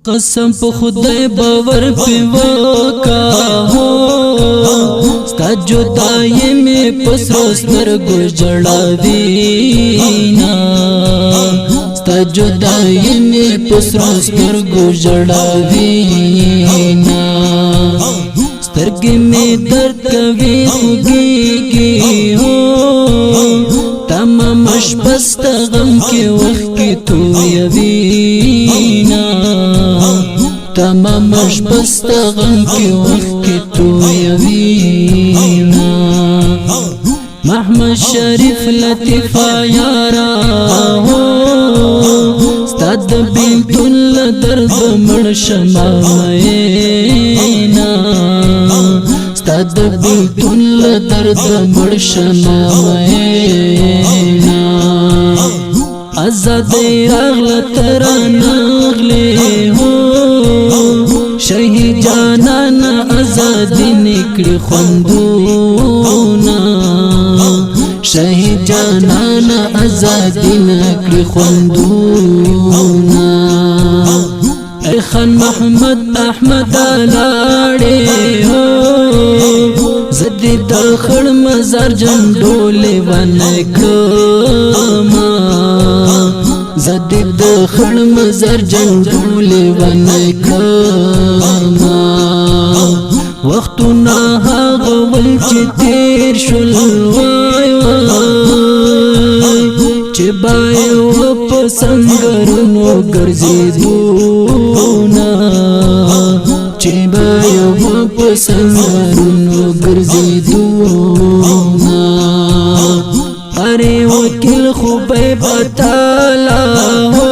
قسم په خدای باور په وکا هو ستا جدائی میں پسرو سترگو جڑاوینا ستا جدائی میں پسرو سترگو جڑاوینا سترگی میں درد کوي خوگیگی ہو تمام اشپست غم کے وقت کی تو یوینا تمام اشپست غم کے وقت کی تو یوینا محمد شریف لطیفہ یارا ہو ستاد بیلتون لدرد مڑ شمائینا ستاد بیلتون لدرد مڑ شمائینا آزاد راغل ترانا اغلی ہو شہید جانانا آزادی نکڑی خوندونا شہید جانانا آزادی نکڑی خوندونا اے خان محمد احمد لاڑے ہو زدی داخل مزار جنڈولے ونکڑما زدی داخل مزار جنڈولے ونکڑما وقتنا هاغول چی تیر شل وای وای چی بایو پسنگرنو گرزیدونا چی بایو پسنگرنو گرزیدونا ارے وکیل خوبی بطالا ہو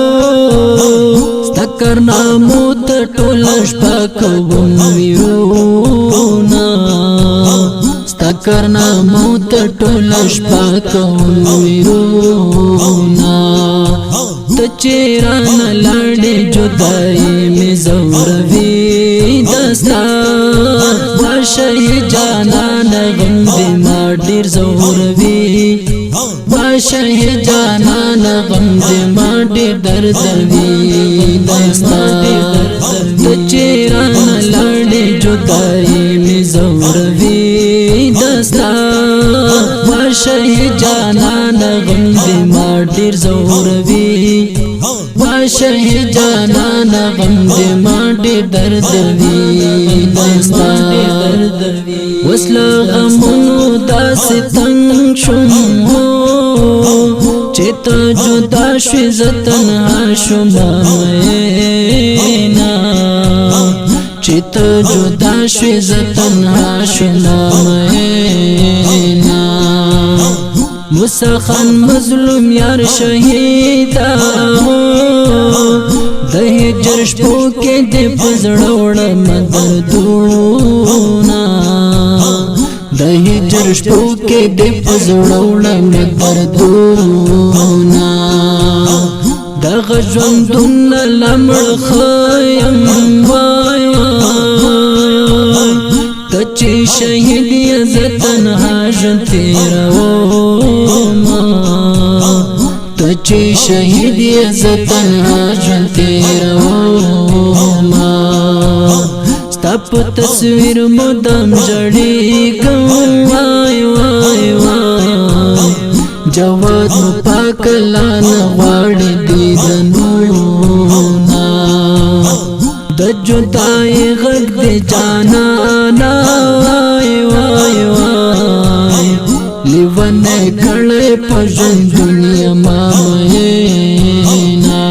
ستکر نامو تطولش پاکوون ویرونا ستکر نامو تطولش پاکوون ویرونا تچیران لڑے جدائی میں زوروی دستا باشای جانان غم دما ډیر زوروی باشای جانان غم دما ډیر دردوی دستا تچیران لڑے جدائی میں زوروی دستا باشای جانان غم دما ډیر زوروی باشای جانان غم دما ډیر دردوی دستا وصل غمونو داس تنگ شم ہو چیتا جدا شوی زتنها شمائینا چیتا جدا شوی زتنها شمائینا موسیٰ خان مظلوم یار شہیدہ ہو دہی جرش پوکے دے پزڑوڑ مدردونا دہی جرش پوکے دے پزڑوڑ مدردونا دغ جوندون لمڑ خیم وای وای تچی شہید یزتنها جن تیروما تچی شہید یزتنها جن تیروما ستاپ تصویر مدام جڑی گم وای وای وای جواد مپاک لان غاڑی دیدنونا د جدائی غگ دی جانانا وای وای وای لیون کڑے پجن دنیا مامینا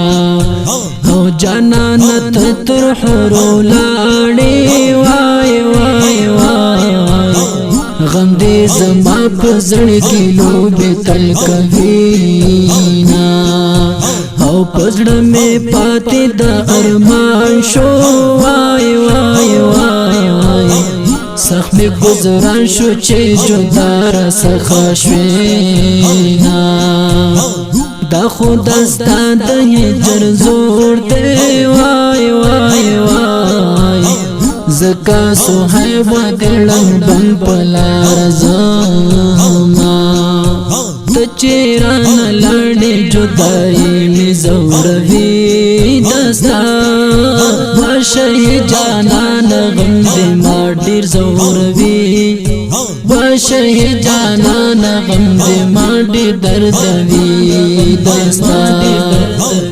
او جانانا تتر حرو لاڑی وای وای وای غم دی زما پزڑگی لوبی تل کوینا او پزڑ میں پاتی دا ارمان شو وای وای وای وای سخ میں گزران شو چی جدار سخا شوینا دا خود استا دا ہجر زور دے وای وای وای زکا سوحیب دلن بن پلار زاما تچیران لڑے جدائی میں زوروی دستا وشهي جانان غم دې ما ډیر زوروي وشهي جانان غم دې ما ډیر دردوي دستا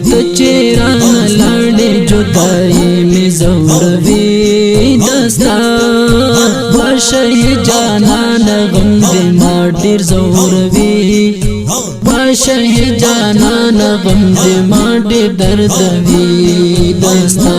ته چیران لاړې جدائی می زوروي دستا وشهي جانان غم دې ما ډیر زوروي وشهي جانان غم دې ما ډیر دردوي دستا